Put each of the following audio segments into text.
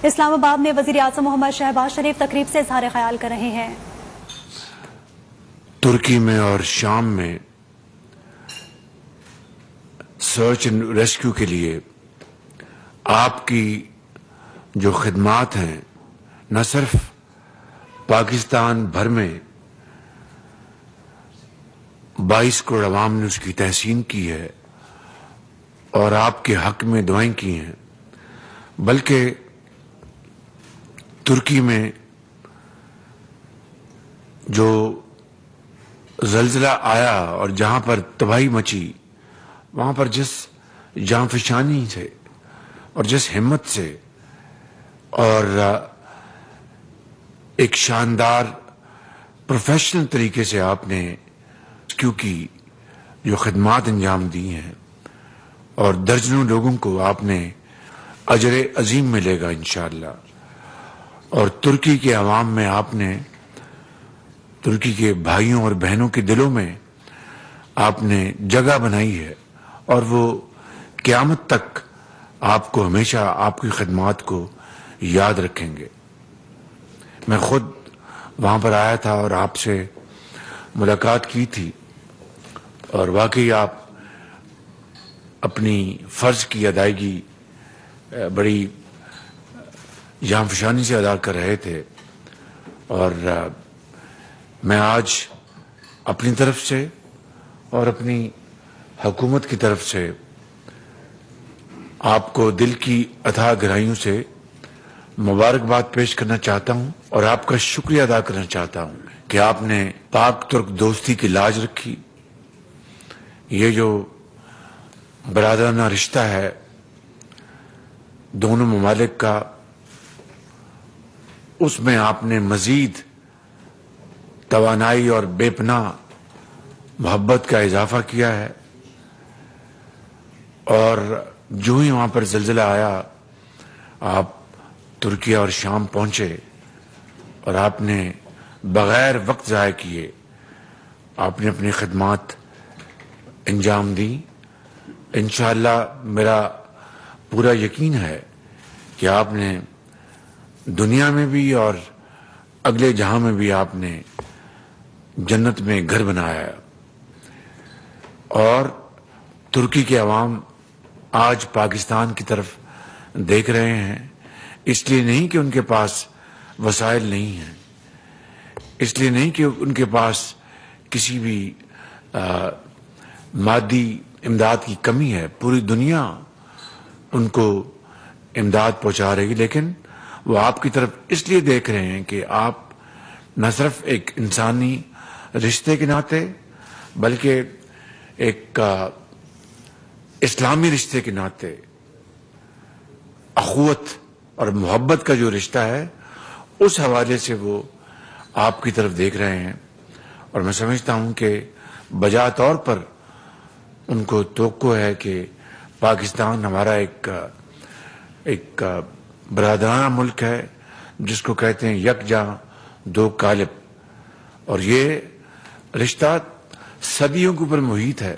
اسلام آباد میں وزیر اعظم محمد شہباز شریف تقریب سے اظہار خیال کر رہے ہیں۔ ترکی میں اور شام میں سرچ اینڈ ریسکیو کے لیے آپ کی جو خدمات ہیں، نہ صرف پاکستان بھر میں 22 کروڑ عوام نے اس کی تحسین کی ہے اور آپ کے حق میں دعائیں کی ہیں، بلکہ ترکی میں جو زلزلہ آیا اور جہاں پر تباہی مچی، وہاں پر جس جانفشانی سے اور جس ہمت سے اور ایک شاندار پروفیشنل طریقے سے آپ نے کی جو خدمات انجام دی ہیں، اور درجنوں لوگوں کو آپ نے اجر عظیم ملے گا انشاءاللہ۔ اور ترکی کے عوام میں آپ نے، ترکی کے بھائیوں اور بہنوں کے دلوں میں آپ نے جگہ بنائی ہے، اور وہ قیامت تک آپ کو ہمیشہ آپ کی خدمات کو یاد رکھیں گے۔ میں خود وہاں پر آیا تھا اور آپ سے ملاقات کی تھی، اور واقعی آپ اپنی فرض کی ادائیگی بڑی جانفشانی سے ادا کر رہے تھے، اور میں آج اپنی طرف سے اور اپنی حکومت کی طرف سے آپ کو دل کی اتھاہ گہرائیوں سے مبارکباد پیش کرنا چاہتا ہوں، اور آپ کا شکریہ ادا کرنا چاہتا ہوں کہ آپ نے پاک ترک دوستی کی لاج رکھی۔ یہ جو برادرانہ رشتہ ہے دونوں ممالک کا، اس میں آپ نے مزید توانائی اور بے پناہ محبت کا اضافہ کیا ہے، اور جو ہی وہاں پر زلزلہ آیا آپ ترکیہ اور شام پہنچے، اور آپ نے بغیر وقت ضائع کیے آپ نے اپنی خدمات انجام دی۔ انشاءاللہ میرا پورا یقین ہے کہ آپ نے دنیا میں بھی اور اگلے جہاں میں بھی آپ نے جنت میں گھر بنایا ہے، اور ترکی کے عوام آج پاکستان کی طرف دیکھ رہے ہیں، اس لیے نہیں کہ ان کے پاس وسائل نہیں ہیں، اس لیے نہیں کہ ان کے پاس کسی بھی مادی امداد کی کمی ہے، پوری دنیا ان کو امداد پہنچا رہی، لیکن وہ آپ کی طرف اس لیے دیکھ رہے ہیں کہ آپ نہ صرف ایک انسانی رشتے کے ناطے بلکہ ایک اسلامی رشتے کے ناطے اخوت اور محبت کا جو رشتہ ہے، اس حوالے سے وہ آپ کی طرف دیکھ رہے ہیں، اور میں سمجھتا ہوں کہ بجا طور پر ان کو توقع ہے کہ پاکستان ہمارا ایک برادرانہ ملک ہے، جس کو کہتے ہیں یکجاں دو کالب، اور یہ رشتہ صدیوں کے اوپر محیط ہے۔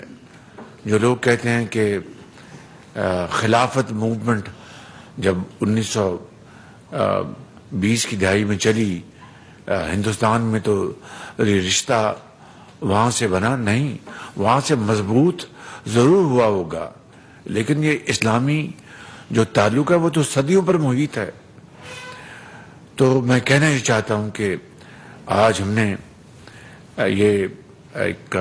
جو لوگ کہتے ہیں کہ خلافت موومنٹ جب 1920 کی دہائی میں چلی ہندوستان میں، تو رشتہ وہاں سے بنا نہیں، وہاں سے مضبوط ضرور ہوا ہوگا، لیکن یہ اسلامی جو تعلق ہے وہ تو صدیوں پر محیط ہے۔ تو میں کہنا یہ چاہتا ہوں کہ آج ہم نے یہ ایک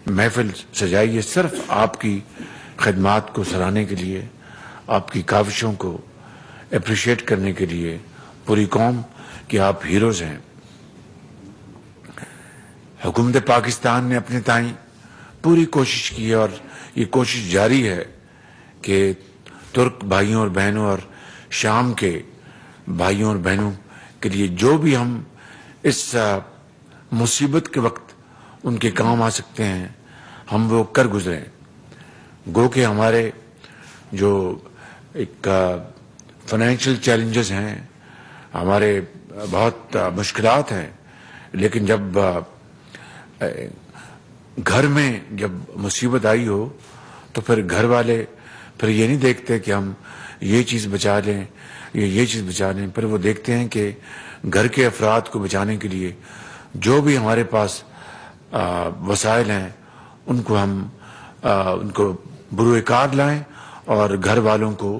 محفل سجائی ہے صرف آپ کی خدمات کو سراہنے کے لیے، آپ کی کاوشوں کو اپریشیٹ کرنے کے لیے، پوری قوم کہ آپ ہیروز ہیں۔ حکومت پاکستان نے اپنے تائیں پوری کوشش کی ہے، اور یہ کوشش جاری ہے کہ ترک بھائیوں اور بہنوں اور شام کے بھائیوں اور بہنوں کے لیے جو بھی ہم اس مصیبت کے وقت ان کے کام آ سکتے ہیں ہم وہ کر گزریں۔ گو کہ ہمارے جو ایک فائنینشیل چیلنجز ہیں، ہمارے بہت مشکلات ہیں، لیکن جب گھر میں جب مصیبت آئی ہو تو پھر گھر والے پھر یہ نہیں دیکھتے کہ ہم یہ چیز بچا لیں، یہ چیز بچا لیں، پھر وہ دیکھتے ہیں کہ گھر کے افراد کو بچانے کے لیے جو بھی ہمارے پاس وسائل ہیں ان کو ہم ان کو بروئے کار لائیں اور گھر والوں کو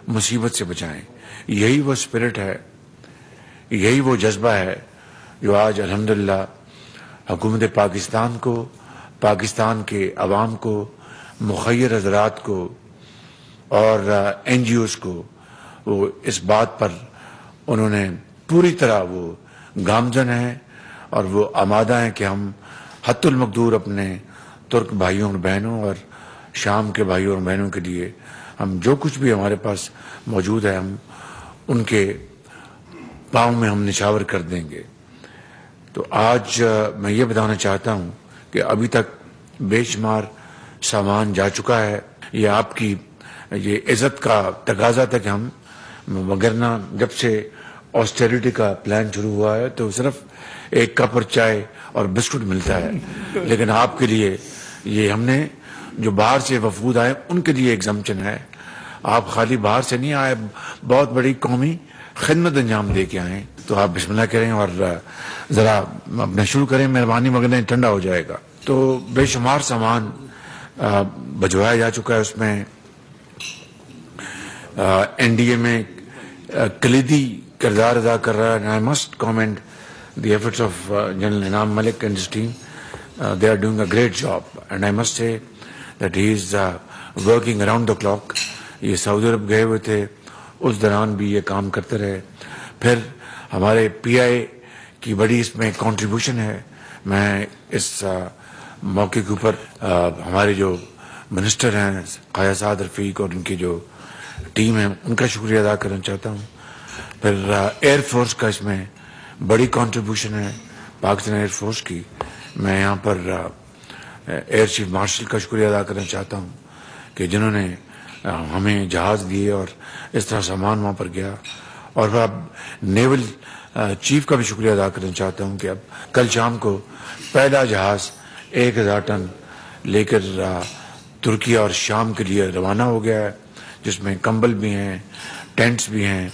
مصیبت سے بچائیں۔ یہی وہ اسپرٹ ہے، یہی وہ جذبہ ہے جو آج الحمدللہ حکومت پاکستان کو، پاکستان کے عوام کو، مخیر حضرات کو اور این جی اوز کو وہ اس بات پر انہوں نے پوری طرح وہ گامزن ہیں اور وہ آمادہ ہیں کہ ہم حت المقدور اپنے ترک بھائیوں اور بہنوں اور شام کے بھائیوں اور بہنوں کے لیے ہم جو کچھ بھی ہمارے پاس موجود ہے ہم ان کے پاؤں میں ہم نچھاور کر دیں گے۔ تو آج میں یہ بتانا چاہتا ہوں کہ ابھی تک بے شمار سامان جا چکا ہے، یہ آپ کی یہ عزت کا تقاضا تھا کہ ہم، وگرنہ جب سے آسٹیریٹی کا پلان شروع ہوا ہے تو صرف ایک کپ اور چائے اور بسکٹ ملتا ہے، لیکن آپ کے لیے یہ ہم نے جو باہر سے وفود آئے ان کے لیے ایگزمپشن ہے۔ آپ خالی باہر سے نہیں آئے، بہت بڑی قومی خدمت انجام دے کے آئے، تو آپ بسم اللہ کریں اور ذرا اپنا شروع کریں، مہربانی، مگر ٹھنڈا ہو جائے گا۔ تو بے شمار سامان بھجوایا جا چکا ہے، اس میں این ڈی اے میں کلیدی کردار ادا کر رہا ہے۔ I must commend the efforts of general Inam Malik and his team, they are doing a great job and I must say that he is working around the clock. یہ سعودی عرب گئے ہوئے تھے، اس دوران بھی یہ کام کرتے رہے۔ پھر ہمارے پی آئی کی بڑی اس میں کنٹریبیوشن ہے۔ میں اس موقع کے اوپر ہمارے جو منسٹر ہیں قائد سعد رفیق اور ان کی جو ٹیم ہے ان کا شکریہ ادا کرنا چاہتا ہوں۔ پھر ایئر فورس کا اس میں بڑی کنٹریبیوشن ہے، پاکستان ایئر فورس کی۔ میں یہاں پر ایئر چیف مارشل کا شکریہ ادا کرنا چاہتا ہوں کہ جنہوں نے ہمیں جہاز دیے اور اس طرح سامان وہاں پر گیا۔ اور اب نیول چیف کا بھی شکریہ ادا کرنا چاہتا ہوں کہ اب کل شام کو پہلا جہاز 1000 ٹن لے کر ترکی اور شام کے لیے روانہ ہو گیا ہے، جس میں کمبل بھی ہیں، ٹینٹس بھی ہیں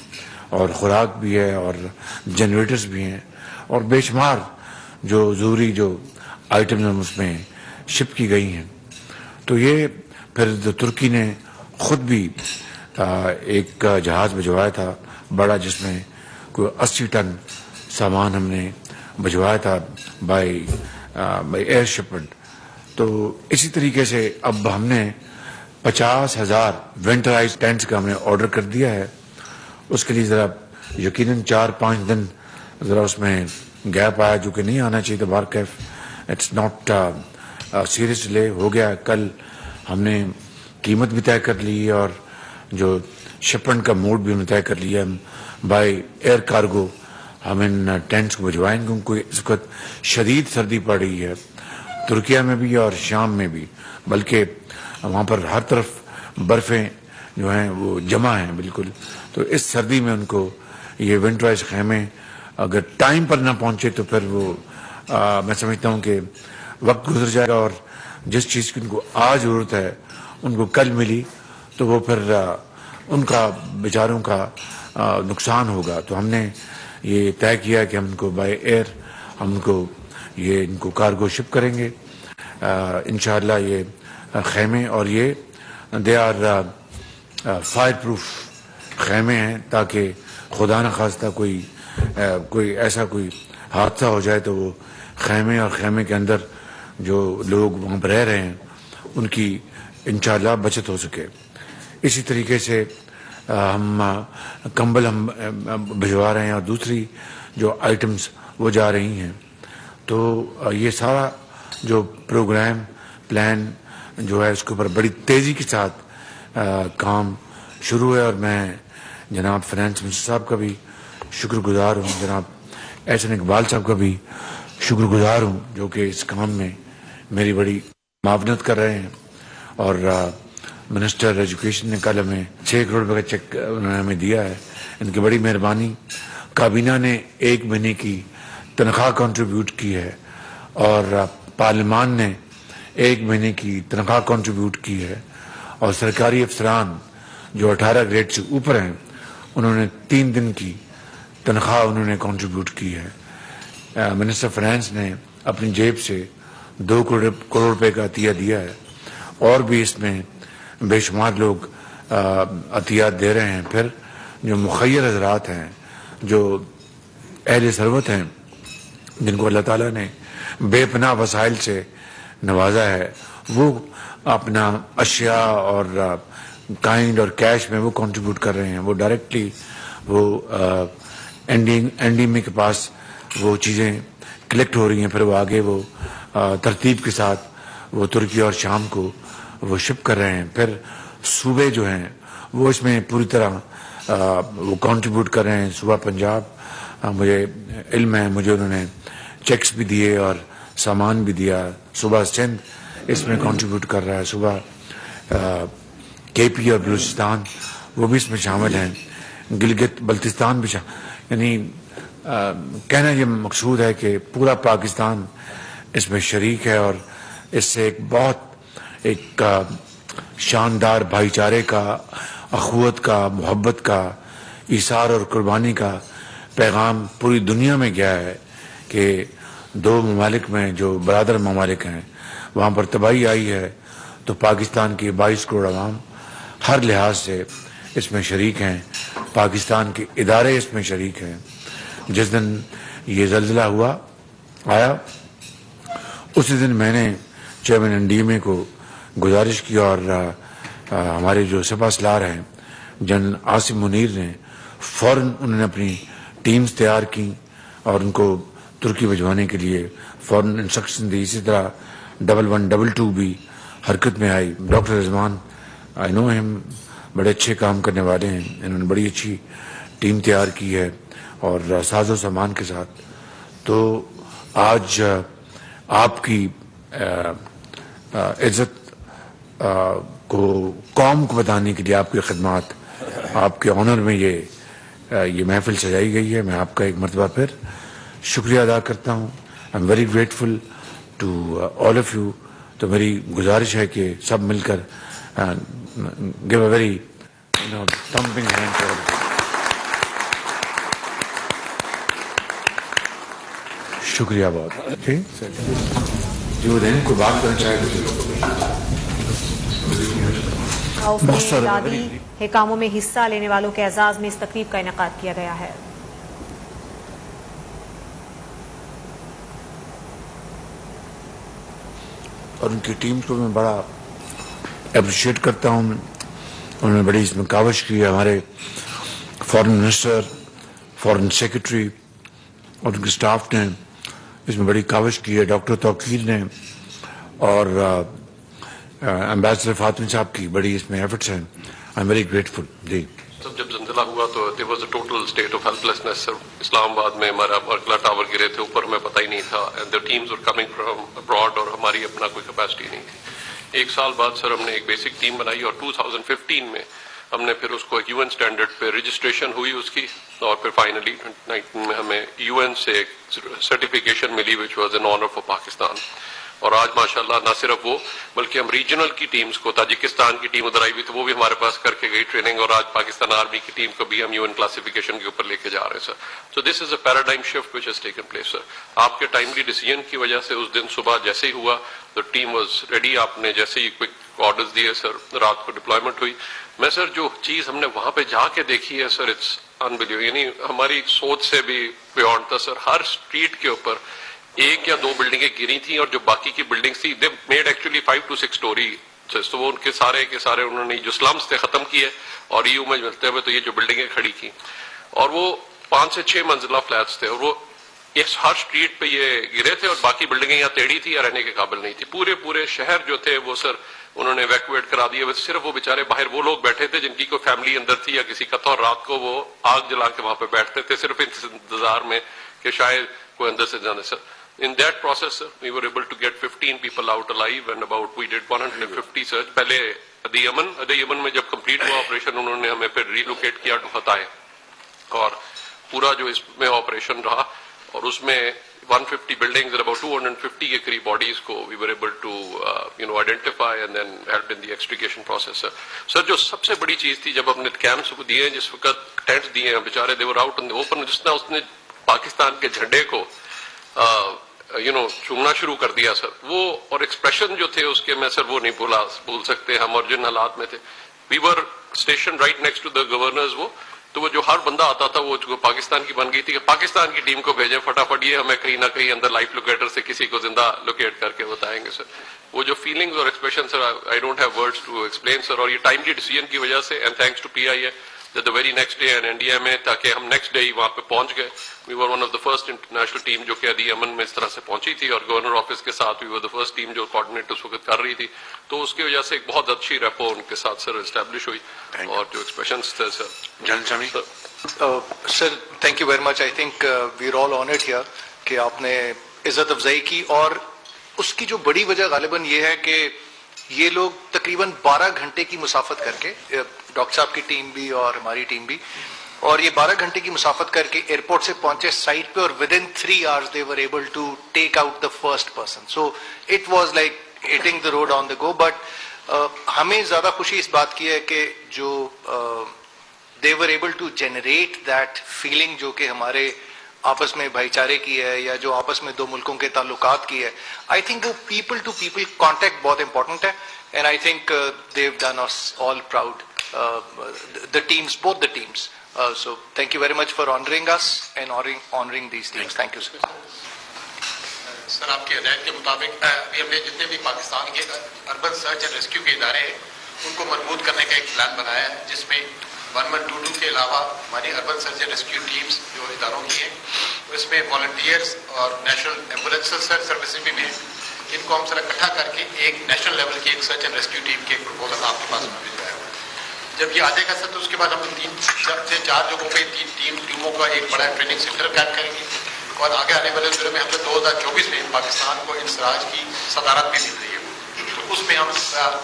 اور خوراک بھی ہے اور جنریٹرز بھی ہیں اور بے شمار جو ضروری جو آئٹم اس میں شپ کی گئی ہیں۔ تو یہ پھر ترکی نے خود بھی ایک جہاز بھجوایا تھا بڑا، جس میں کوئی 80 ٹن سامان ہم نے بھجوایا تھا بائی ایئر شپمنٹ۔ تو اسی طریقے سے اب ہم نے 50,000 ونٹرائز ٹینٹس کا ہم نے آرڈر کر دیا ہے۔ اس کے لیے ذرا یقیناً 4-5 دن ذرا اس میں گیپ آیا جو کہ نہیں آنا چاہیے تھا، بارکیف اٹس ناٹ سیریس ڈیلے ہو گیا۔ کل ہم نے قیمت بھی طے کر لی اور جو شپمنٹ کا موڈ بھی ہم نے طے کر لیا۔ بائی ایئر کارگو ہم ان ٹینٹس کو بھجوائیں گے، کیونکہ اس وقت شدید سردی پڑ رہی ہے ترکیہ میں بھی اور شام میں بھی، بلکہ وہاں پر ہر طرف برفیں جو ہیں وہ جمع ہیں بالکل۔ تو اس سردی میں ان کو یہ ونٹرائز خیمے اگر ٹائم پر نہ پہنچے تو پھر وہ میں سمجھتا ہوں کہ وقت گزر جائے گا اور جس چیز کی ان کو آج ضرورت ہے ان کو کل ملی تو وہ پھر ان کا بیچاروں کا نقصان ہوگا۔ تو ہم نے یہ طے کیا کہ ہم ان کو بائی ایئر ہم ان کو یہ ان کو کارگو شپ کریں گے انشاءاللہ۔ یہ خیمے اور یہ دے آر فائر پروف خیمے ہیں تاکہ خدا نخواستہ کوئی ایسا کوئی حادثہ ہو جائے تو وہ خیمے اور خیمے کے اندر جو لوگ وہاں پر رہ رہے ہیں ان کی انشاءاللہ بچت ہو سکے۔ اسی طریقے سے ہم کمبل ہم بھجوا رہے ہیں اور دوسری جو آئٹمس وہ جا رہی ہیں۔ تو یہ سارا جو پروگرام پلان جو ہے اس کے اوپر بڑی تیزی کے ساتھ کام شروع ہے اور میں جناب فائنانس منسٹر صاحب کا بھی شکر گزار ہوں، جناب احسن اقبال صاحب کا بھی شکر گزار ہوں جو کہ اس کام میں میری بڑی معاونت کر رہے ہیں۔ اور منسٹر ایجوکیشن نے کل ہمیں 6 کروڑ روپے کا چیک انہوں نے ہمیں دیا ہے، ان کی بڑی مہربانی۔ کابینہ نے 1 مہینے کی تنخواہ کنٹریبیوٹ کی ہے اور پارلیمان نے 1 مہینے کی تنخواہ کنٹریبیوٹ کی ہے اور سرکاری افسران جو 18 گریڈ سے اوپر ہیں انہوں نے 3 دن کی تنخواہ انہوں نے کنٹریبیوٹ کی ہے. منسٹر فائنانس نے اپنی جیب سے 2 کروڑ روپے کا عطیہ دیا ہے, اور بھی اس میں بے شمار لوگ عطیات دے رہے ہیں. پھر جو مخیر حضرات ہیں, جو اہل ثروت ہیں, جن کو اللہ تعالیٰ نے بے پناہ وسائل سے نوازا ہے, وہ اپنا اشیاء اور کائنڈ اور کیش میں وہ کنٹریبیوٹ کر رہے ہیں. وہ ڈائریکٹلی وہ این ڈی ایم اے کے پاس وہ چیزیں کلیکٹ ہو رہی ہیں, پھر وہ آگے وہ ترتیب کے ساتھ وہ ترکی اور شام کو وہ شپ کر رہے ہیں. پھر صوبے جو ہیں وہ اس میں پوری طرح وہ کنٹریبیوٹ کر رہے ہیں. صوبہ پنجاب, مجھے علم ہے, مجھے انہوں نے چیکس بھی دیے اور سامان بھی دیا. صوبہ سندھ اس میں کنٹریبیوٹ کر رہا ہے. صوبہ کے پی اور بلوچستان وہ بھی اس میں شامل ہیں. گلگت بلتستان بھی یعنی کہنا یہ مقصود ہے کہ پورا پاکستان اس میں شریک ہے, اور اس سے ایک بہت ایک شاندار بھائی چارے کا, اخوت کا, محبت کا, ایثار اور قربانی کا پیغام پوری دنیا میں گیا ہے کہ 2 ممالک میں جو برادر ممالک ہیں وہاں پر تباہی آئی ہے, تو پاکستان کے 22 کروڑ عوام ہر لحاظ سے اس میں شریک ہیں. پاکستان کے ادارے اس میں شریک ہیں. جس دن یہ زلزلہ آیا اسی دن میں نے چیئرمین این ڈی ایم اے کو گزارش کی, اور ہمارے جو سپہ سالار ہیں جنرل عاصم منیر نے فوراً انہوں نے اپنی ٹیمز تیار کی اور ان کو ترکی بھجوانے کے لیے فوراً انسٹرکشن دی. اسی طرح 1122 بھی حرکت میں آئی. ڈاکٹر رضوان آئی نو ہم, بڑے اچھے کام کرنے والے ہیں, انہوں نے بڑی اچھی ٹیم تیار کی ہے اور ساز و سامان کے ساتھ. تو آج آپ کی عزت کو قوم کو بتانے کے لیے آپ کی خدمات, آپ کے آنر میں یہ محفل سجائی گئی ہے. میں آپ کا ایک مرتبہ پھر شکریہ ادا کرتا ہوں. I am very grateful to all of you. تو میری گزارش ہے کہ سب مل کر give a very thumping hand for it. شکریہ بہت. جو دین کو بات کرنا چاہے اعزازی حکاموں میں حصہ لینے والوں کے اعزاز میں اس تقریب کا انعقاد کیا گیا ہے. اور ان کی ٹیم کو میں بڑا اپریشیٹ کرتا ہوں. انہوں نے بڑی اس میں کاوش کی ہے. ہمارے فارن منسٹر, فارن سیکرٹری اور ان کے سٹاف نے اس میں بڑی کاوش کی ہے. ڈاکٹر توقیر نے اور ایمبیسڈر فاطمی صاحب کی بڑی اس میں ایفرٹس ہیں. I am very grateful. جی جب زلزلہ ہوا تو there was a total state of helplessness. اسلام آباد میں ہمارا ورکلا ٹاور گرے تھے اوپر, میں پتہ ہی نہیں تھا, and the teams were coming from abroad اور ہماری اپنا کوئی کیپیسٹی نہیں تھی. 1 سال بعد سر ہم نے ایک بیسک ٹیم بنائی اور 2015 میں ہم نے پھر اس کو ایک UN اسٹینڈرڈ پہ رجسٹریشن ہوئی اس کی, اور پھر فائنلی 2019 میں ہمیں UN سے ایک سرٹیفکیشن ملی which was an honor for Pakistan. اور آج ماشاءاللہ نہ صرف وہ بلکہ ہم ریجنل کی ٹیمز کو, تاجکستان کی ٹیم ادھر آئی ہوئی تو وہ بھی ہمارے پاس کر کے گئی ٹریننگ, اور آج پاکستان آرمی کی ٹیم کو بھی ہم UN کلاسیفیکیشن کے اوپر لے کے جا رہے ہیں sir. So this is a paradigm shift which has taken place sir. آپ کے ٹائملی ڈیسیژن کی وجہ سے اس دن صبح جیسے ہی ہوا تو ٹیم واز ریڈی. آپ نے جیسے ہی کوئک آرڈرز دیے سر, رات کو ڈپلائمنٹ ہوئی. میں سر جو چیز ہم نے وہاں پہ جا کے دیکھی ہے سر, اٹس انبلیویبل, یعنی ہماری سوچ سے بھی بیونڈ تھا سر. ہر اسٹریٹ کے اوپر 1 یا 2 بلڈنگیں گری تھیں, اور جو باقی کی بلڈنگس تھی they made actually 5 to 6 story. تو وہ ان کے سارے انہوں نے جو سلمس تھے ختم کیے, اور EU میں ملتے ہوئے تو یہ جو بلڈنگیں کھڑی کی, اور وہ 5 سے 6 منزلہ فلیٹس تھے, اور وہ ہر اسٹریٹ پہ یہ گرے تھے, اور باقی بلڈنگیں یا ٹیڑھی تھی یا رہنے کے قابل نہیں تھی. پورے شہر جو تھے وہ سر انہوں نے ایویکویٹ کرا دیے. صرف وہ بیچارے باہر وہ لوگ بیٹھے تھے جن کی کوئی فیملی اندر تھی یا کسی کا تھا, اور رات کو وہ آگ جلا کے وہاں پہ بیٹھتے تھے صرف انتظار میں کہ شاید کوئی اندر سے جانے. سر in that process we were able to get 15 people out alive, and about we did 150 search. پہلے ادی یمن میں جب کمپلیٹ ہوا آپریشن انہوں نے ہمیں پھر ریلوکیٹ کیا ٹو فتح, اور پورا جو اس میں آپریشن رہا, اور اس میں 150 buildings and about 250 کے قریب bodies کو we were able to identify and then help in the extrication process. سر جو سب سے بڑی چیز تھی جب ہم نے کیمپس کو دیے ہیں جس وقت ٹینٹس دیے ہیں بیچارے they were out in the open, جس طرح اس نے پاکستان کے جھنڈے کو چومنا شروع کر دیا سر, وہ اور ایکسپریشن جو تھے اس کے میں سر وہ نہیں بھول سکتے ہم, اور جن حالات میں تھے we were stationed right next to the governors, وہ جو ہر بندہ آتا تھا وہ پاکستان کی بن گئی تھی کہ پاکستان کی ٹیم کو بھیجیں فٹافٹ, یہ ہمیں کہیں نہ کہیں اندر لائف لوکیٹر سے کسی کو زندہ لوکیٹ کر کے بتائیں گے سر. وہ جو فیلنگز اور expression sir I don't have words to explain sir, اور یہ ٹائملی ڈیسیژن کی وجہ سے and thanks to PIA that the very next day and NDA میں تاکہ ہم نیکسٹ ڈے ہی وہاں پہ پہنچ گئے. we were one of the first international team جو کہ عدی امن میں اس طرح سے پہنچی تھی, اور گورنر آفس کے ساتھ we were the first team جو کوآرڈینیٹ اس وقت کر رہی تھی, تو اس کی وجہ سے ایک بہت اچھی ریپو ان کے ساتھ سر اسٹیبلش ہوئی. اور جو ایکسپریشنز تھے sir general Sami sir thank you very much. I think we are all honoured here کہ آپ نے عزت افزائی کی, اور اس کی جو بڑی وجہ غالباً یہ ہے کہ یہ لوگ تقریباً 12 گھنٹے کی مسافت کر کے, ڈاکٹر صاحب کی ٹیم بھی اور ہماری ٹیم بھی, اور یہ 12 گھنٹے کی مسافت کر کے ایئرپورٹ سے پہنچے سائٹ پہ, اور ودن 3 hours they were able to take out the first person. So it was like hitting the road on the go. But ہمیں زیادہ خوشی اس بات کی ہے کہ جو they were able to generate that feeling جو کہ ہمارے آپس میں بھائی چارے کی ہے, یا جو آپس میں دو ملکوں کے تعلقات کی ہے. آئی تھنک وہ پیپل ٹو پیپل کانٹیکٹ بہت امپورٹنٹ ہے, and I think they have done us all proud, the teams, both the teams. So thank you very much for honoring us and honoring these teams. Thank you sir. سر آپ کی ہدایت کے مطابق ابھی ہم نے جتنے بھی پاکستان کے اربن سرچ اینڈ ریسکیو کے ادارے ہیں ان کو مربوط کرنے کا ایک پلان بنایا ہے, جس میں 1122 کے علاوہ ہماری urban search and rescue teams جو اداروں کی ہیں, اس میں والنٹیئرز اور نیشنل ایمبولینس سروسز بھی ہیں. ان کو ہم سر اکٹھا کر کے ایک نیشنل لیول کی ایک سرچ اینڈ ریسکیو ٹیم کے ایک پروپوزل آپ کے پاس بھیجوایا ہوا ہے. جب یہ آ جائے گا سر تو اس کے بعد ہم 3 سے 4 جگہوں پہ 3 ٹیموں کا ایک بڑا ٹریننگ سینٹر قائم کریں گے, اور آگے آنے والے دنوں میں ہم 2024 میں پاکستان کو انسراج کی صدارت بھی مل رہی ہے, تو اس میں ہم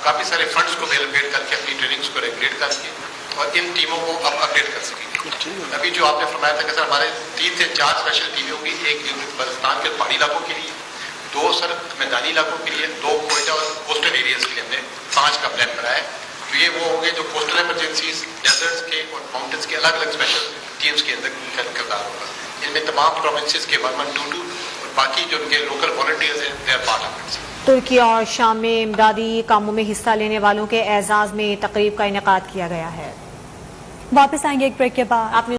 کافی سارے فنڈز کو بھی الوکیٹ کر کے اپنی ٹریننگز کو ریگولیٹ کر کے اور ان ٹیموں کو اب اپڈیٹ کر سکیں گے. ابھی جو آپ نے فرمایا تھا کہ سر ہمارے 3 سے 4 اسپیشل ٹیمیں ہوں گی, ایک بلوچستان کے پہاڑی علاقوں کے لیے, 2 سر میدانی علاقوں کے لیے, 2 کوئٹہ اور کوسٹل ایریاز کے لیے ہم نے 5 کا پلان بنایا ہے. تو یہ وہ ہوں گے جو کوسٹل ایمرجنسیز, ڈیزرٹس کے اور ماؤنٹنس کے الگ الگ اسپیشل ٹیمز کے اندر ان کا کردار ہوگا. ان میں تمام پروونسز کے 1122 اور باقی جو ان کے لوکل والنٹیئرز ہیں they are part of it. ترکی اور شام میں امدادی کاموں میں حصہ لینے والوں کے اعزاز میں تقریب کا انعقاد کیا گیا ہے. واپس آئیں گے ایک بریک کے بعد.